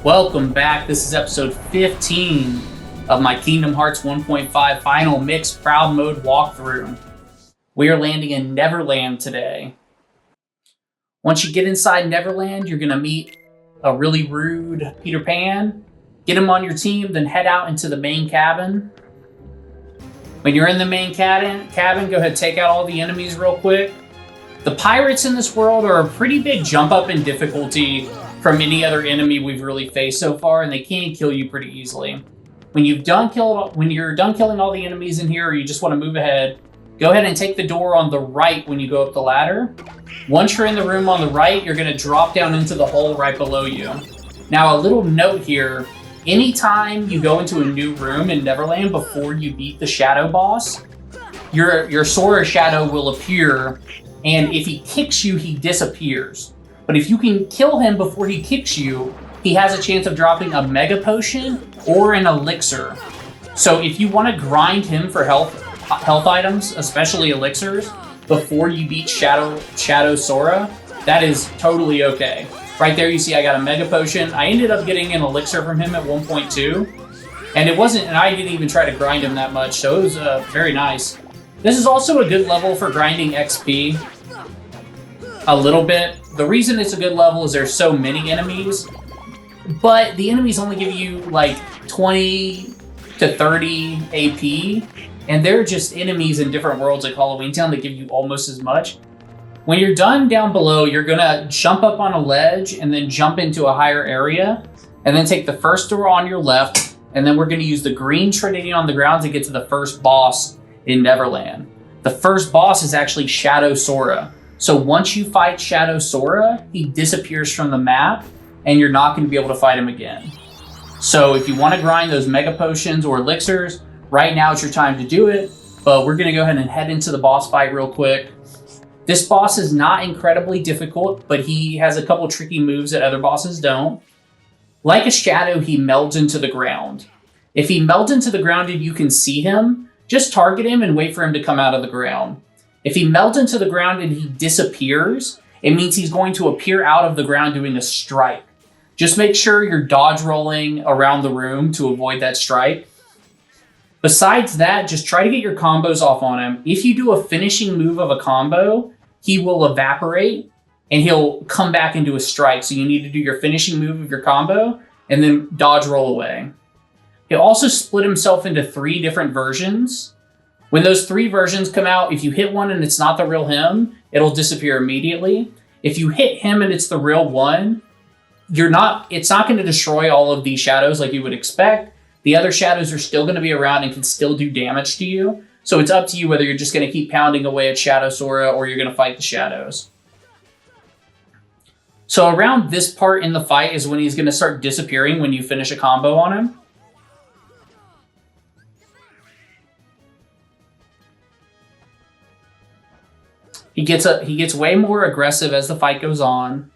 Welcome back. This is episode 15 of my Kingdom Hearts 1.5 Final Mix Proud Mode walkthrough. We are landing in Neverland today. Once you get inside Neverland, you're going to meet a really rude Peter Pan. Get him on your team, then head out into the main cabin. When you're in the main cabin, go ahead and take out all the enemies real quick. The pirates in this world are a pretty big jump up in difficulty from any other enemy we've really faced so far, and they can kill you pretty easily. When you're done killing all the enemies in here, or you just want to move ahead, go ahead and take the door on the right when you go up the ladder. Once you're in the room on the right, you're going to drop down into the hole right below you. Now, a little note here. Anytime you go into a new room in Neverland before you beat the shadow boss, your Sora shadow will appear, and if he kicks you, he disappears. But if you can kill him before he kicks you, he has a chance of dropping a Mega Potion or an Elixir. So if you want to grind him for health items, especially elixirs, before you beat Shadow Sora, that is totally okay. Right there you see I got a Mega Potion. I ended up getting an Elixir from him at 1.2. And I didn't even try to grind him that much, so it was very nice. This is also a good level for grinding XP. A little bit. The reason it's a good level is there's so many enemies, but the enemies only give you like 20 to 30 AP, and they're just enemies in different worlds like Halloween Town that give you almost as much. When you're done down below, you're gonna jump up on a ledge and then jump into a higher area, and then take the first door on your left, and then we're gonna use the green Trinity on the ground to get to the first boss in Neverland. The first boss is actually Shadow Sora. So once you fight Shadow Sora, he disappears from the map, and you're not going to be able to fight him again. So if you want to grind those Mega Potions or Elixirs, right now it's your time to do it, but we're going to go ahead and head into the boss fight real quick. This boss is not incredibly difficult, but he has a couple tricky moves that other bosses don't. Like a shadow, he melds into the ground. If he melds into the ground and you can see him, just target him and wait for him to come out of the ground. If he melts into the ground and he disappears, it means he's going to appear out of the ground doing a strike. Just make sure you're dodge rolling around the room to avoid that strike. Besides that, just try to get your combos off on him. If you do a finishing move of a combo, he will evaporate and he'll come back into a strike. So you need to do your finishing move of your combo and then dodge roll away. He'll also split himself into 3 different versions. When those 3 versions come out, if you hit one and it's not the real him, it'll disappear immediately. If you hit him and it's the real one, it's not going to destroy all of these shadows like you would expect. The other shadows are still going to be around and can still do damage to you. So it's up to you whether you're just going to keep pounding away at Shadow Sora or you're going to fight the shadows. So around this part in the fight is when he's going to start disappearing when you finish a combo on him. He gets way more aggressive as the fight goes on.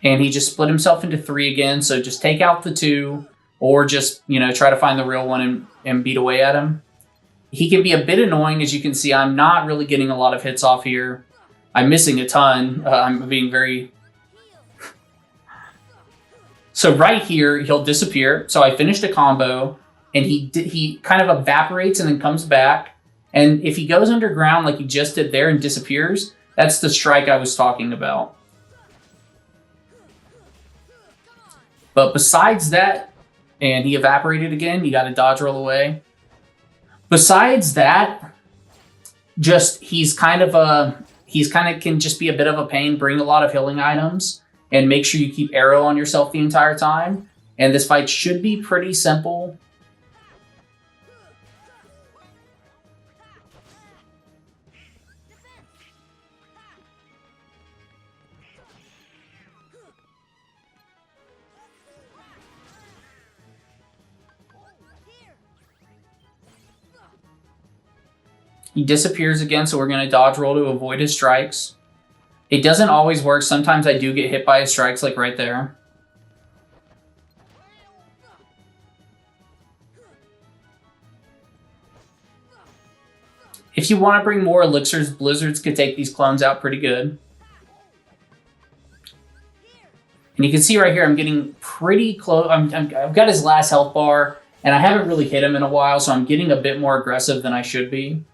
And he just split himself into 3 again. So just take out the 2 or just, try to find the real one and beat away at him. He can be a bit annoying. As you can see, I'm not really getting a lot of hits off here. I'm missing a ton. I'm being very... So right here, he'll disappear. So I finished a combo and he kind of evaporates and then comes back. And if he goes underground like he just did there and disappears, that's the strike I was talking about. But besides that, and he evaporated again, you got to dodge roll away. Besides that, he's kind of can just be a bit of a pain, bring a lot of healing items, and make sure you keep arrow on yourself the entire time. And this fight should be pretty simple. He disappears again, so we're going to dodge roll to avoid his strikes. It doesn't always work. Sometimes I do get hit by his strikes, like right there. If you want to bring more elixirs, blizzards could take these clones out pretty good. And you can see right here, I'm getting pretty close. I've got his last health bar, and I haven't really hit him in a while, so I'm getting a bit more aggressive than I should be.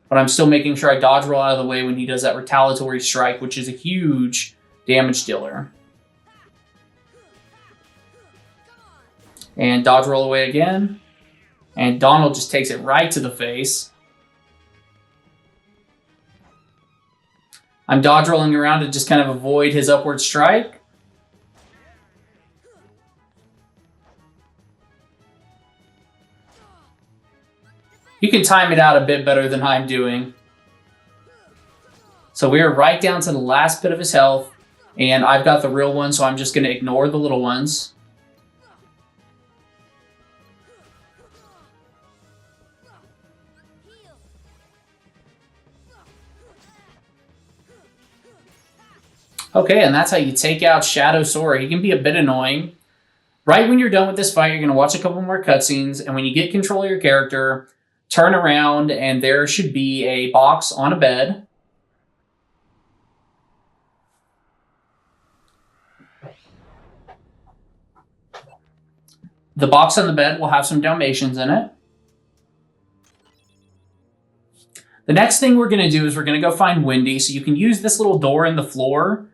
But I'm still making sure I dodge roll out of the way when he does that retaliatory strike, which is a huge damage dealer. And dodge roll away again. And Donald just takes it right to the face. I'm dodge rolling around to just kind of avoid his upward strike. You can time it out a bit better than I'm doing. So we're right down to the last bit of his health. And I've got the real one, so I'm just going to ignore the little ones. Okay, and that's how you take out Shadow Sora. He can be a bit annoying. Right when you're done with this fight, you're going to watch a couple more cutscenes, and when you get control of your character, turn around, and there should be a box on a bed. The box on the bed will have some Dalmatians in it. The next thing we're going to do is we're going to go find Wendy, so you can use this little door in the floor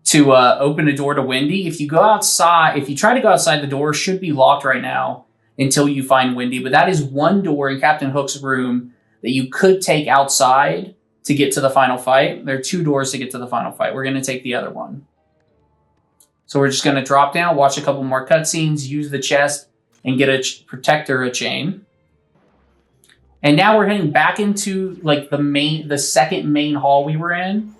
to open a door to Wendy. If you go outside, if you try to go outside, the door should be locked right now until you find Wendy. But that is one door in Captain Hook's room that you could take outside to get to the final fight. There are 2 doors to get to the final fight. We're going to take the other one. So we're just going to drop down, watch a couple more cutscenes, use the chest, and get a protector, a chain. And now we're heading back into like the second main hall we were in.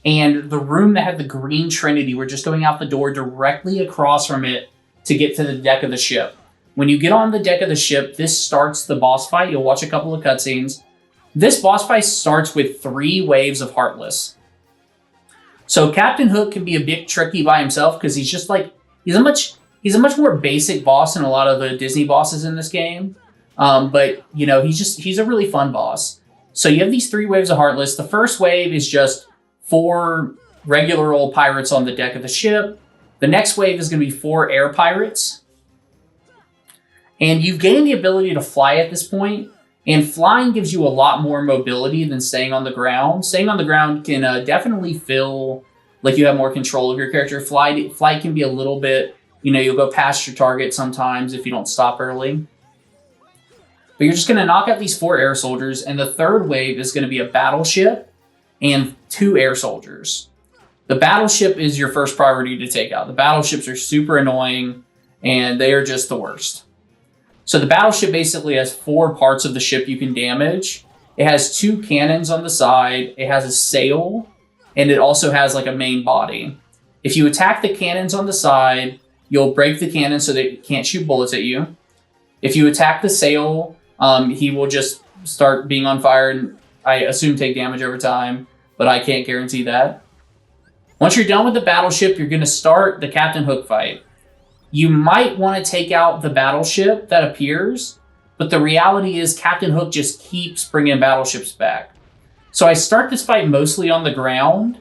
And the room that had the green trinity, we're just going out the door directly across from it to get to the deck of the ship. When you get on the deck of the ship, this starts the boss fight. You'll watch a couple of cutscenes. This boss fight starts with 3 waves of Heartless. So Captain Hook can be a bit tricky by himself because he's just like, he's a much more basic boss than a lot of the Disney bosses in this game. But, you know, he's a really fun boss. So you have these 3 waves of Heartless. The first wave is just 4 regular old pirates on the deck of the ship. The next wave is going to be 4 air pirates. And you've gained the ability to fly at this point. And flying gives you a lot more mobility than staying on the ground. Staying on the ground can definitely feel like you have more control of your character. Flight can be a little bit, you know, you'll go past your target sometimes if you don't stop early. But you're just going to knock out these 4 air soldiers. And the third wave is going to be a battleship and 2 air soldiers. The battleship is your first priority to take out. The battleships are super annoying, and they are just the worst. So the battleship basically has 4 parts of the ship you can damage. It has 2 cannons on the side, it has a sail, and it also has like a main body. If you attack the cannons on the side, you'll break the cannon so that it can't shoot bullets at you. If you attack the sail, he will just start being on fire and I assume take damage over time, but I can't guarantee that. Once you're done with the battleship, you're going to start the Captain Hook fight. You might want to take out the battleship that appears, but the reality is Captain Hook just keeps bringing battleships back. So I start this fight mostly on the ground,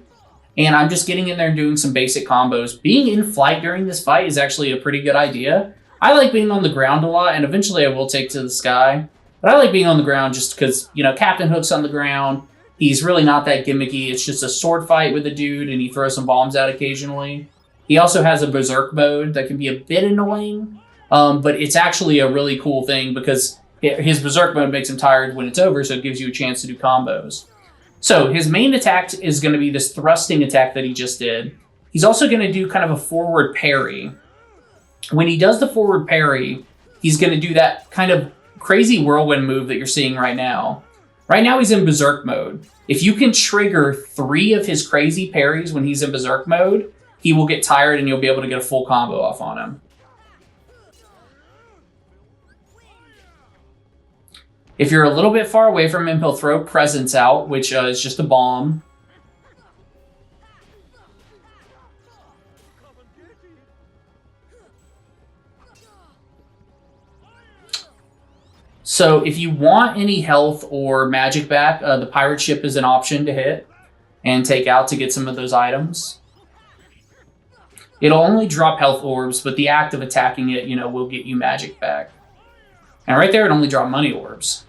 and I'm just getting in there and doing some basic combos. Being in flight during this fight is actually a pretty good idea. I like being on the ground a lot, and eventually I will take to the sky. But I like being on the ground just because, you know, Captain Hook's on the ground. He's really not that gimmicky. It's just a sword fight with a dude, and he throws some bombs out occasionally. He also has a berserk mode that can be a bit annoying, but it's actually a really cool thing because his berserk mode makes him tired when it's over, so it gives you a chance to do combos. So his main attack is going to be this thrusting attack that he just did. He's also going to do kind of a forward parry. When he does the forward parry, he's going to do that kind of crazy whirlwind move that you're seeing right now. Right now he's in berserk mode. If you can trigger 3 of his crazy parries when he's in berserk mode, he will get tired and you'll be able to get a full combo off on him. If you're a little bit far away from him, he'll throw presents out, which is just a bomb. So if you want any health or magic back, the pirate ship is an option to hit and take out to get some of those items. It'll only drop health orbs, but the act of attacking it, will get you magic back. And right there, it only dropped money orbs.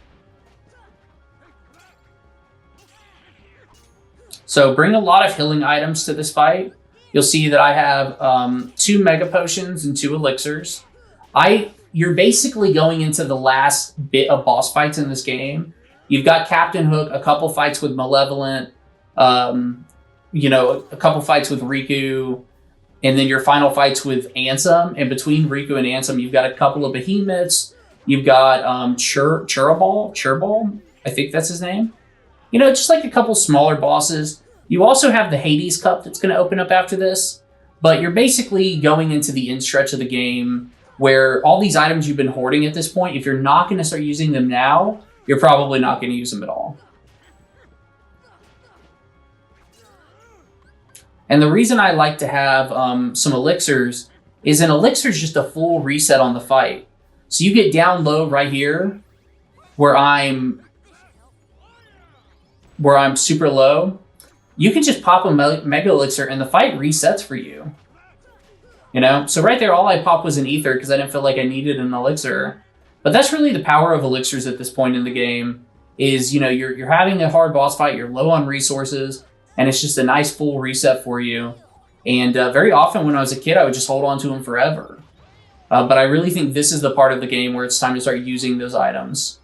So bring a lot of healing items to this fight. You'll see that I have 2 Mega Potions and 2 Elixirs. You're basically going into the last bit of boss fights in this game. You've got Captain Hook, a couple fights with Malevolent, a couple fights with Riku, and then your final fights with Ansem. And between Riku and Ansem, you've got a couple of behemoths. You've got Churbal, I think that's his name. Just like a couple smaller bosses. You also have the Hades Cup that's going to open up after this. But you're basically going into the end stretch of the game where all these items you've been hoarding at this point, if you're not going to start using them now, you're probably not going to use them at all. And the reason I like to have some elixirs is an elixir is just a full reset on the fight. So you get down low right here where I'm super low. You can just pop a mega elixir and the fight resets for you. So right there, all I popped was an ether because I didn't feel like I needed an elixir. But that's really the power of elixirs at this point in the game is, you're having a hard boss fight, you're low on resources, and it's just a nice full reset for you. And very often when I was a kid, I would just hold on to them forever. But I really think this is the part of the game where it's time to start using those items.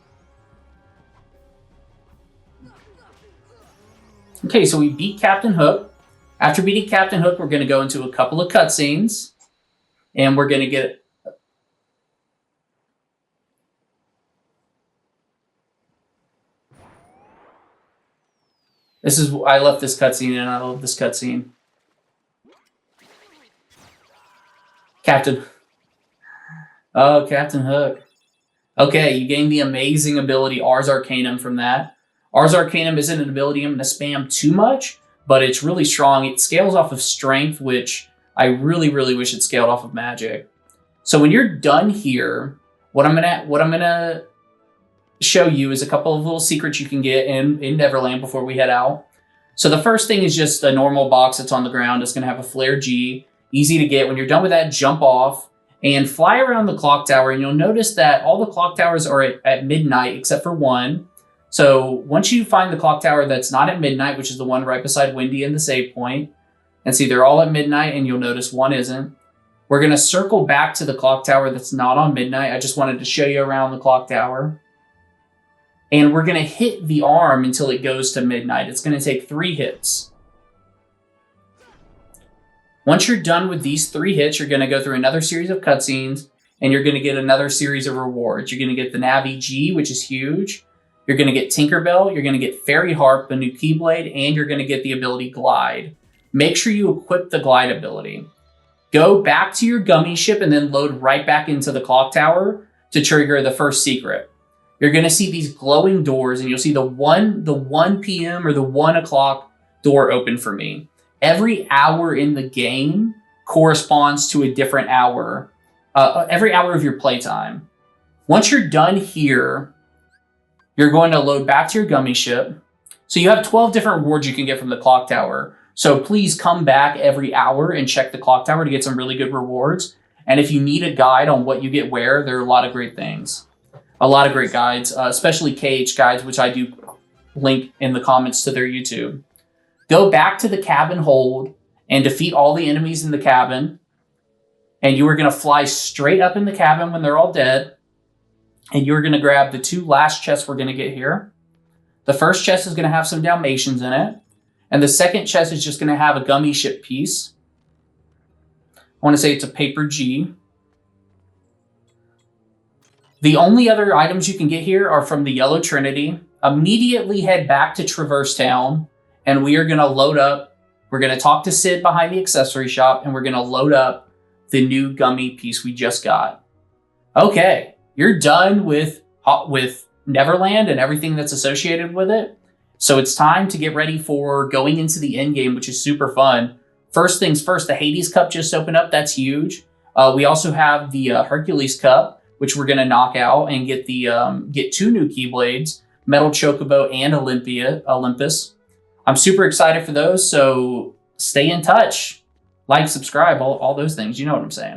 Okay, so we beat Captain Hook. After beating Captain Hook, we're going to go into a couple of cutscenes. And we're going to get... I left this cutscene and I love this cutscene. Captain Hook. Okay, you gain the amazing ability Ars Arcanum from that. Ars Arcanum isn't an ability I'm going to spam too much, but it's really strong. It scales off of strength, which I really, really wish it scaled off of magic. So when you're done here, what I'm gonna show you is a couple of little secrets you can get in Neverland before we head out. So the first thing is just a normal box that's on the ground. It's going to have a Flare G. Easy to get. When you're done with that, jump off and fly around the clock tower. And you'll notice that all the clock towers are at midnight except for one. So once you find the clock tower that's not at midnight, which is the one right beside Windy and the save point, and see they're all at midnight and you'll notice one isn't. We're going to circle back to the clock tower that's not on midnight. I just wanted to show you around the clock tower. And we're going to hit the arm until it goes to midnight. It's going to take 3 hits. Once you're done with these 3 hits, you're going to go through another series of cutscenes, and you're going to get another series of rewards. You're going to get the Navi G, which is huge. You're going to get Tinkerbell. You're going to get Fairy Harp, the new Keyblade, and you're going to get the ability Glide. Make sure you equip the Glide ability. Go back to your gummy ship and then load right back into the clock tower to trigger the first secret. You're going to see these glowing doors, and you'll see the 1 p.m. or the 1 o'clock door open for me. Every hour in the game corresponds to a different hour, every hour of your playtime. Once you're done here, you're going to load back to your gummy ship. So you have 12 different rewards you can get from the clock tower. So please come back every hour and check the clock tower to get some really good rewards. And if you need a guide on what you get where, there are a lot of great things. A lot of great guides, especially KH guides, which I do link in the comments to their YouTube. Go back to the cabin hold and defeat all the enemies in the cabin. And you are going to fly straight up in the cabin when they're all dead. And you're going to grab the 2 last chests we're going to get here. The first chest is going to have some Dalmatians in it. And the second chest is just going to have a gummy ship piece. I want to say it's a paper G. The only other items you can get here are from the Yellow Trinity. Immediately head back to Traverse Town, and we are going to load up. We're going to talk to Sid behind the accessory shop, and we're going to load up the new gummy piece we just got. Okay, you're done with Neverland and everything that's associated with it. So it's time to get ready for going into the end game, which is super fun. First things first, the Hades Cup just opened up. That's huge. We also have the Hercules Cup, which we're going to knock out and get 2 new Keyblades, Metal Chocobo and Olympus. I'm super excited for those, so stay in touch. like, subscribe, all those things. You know what I'm saying.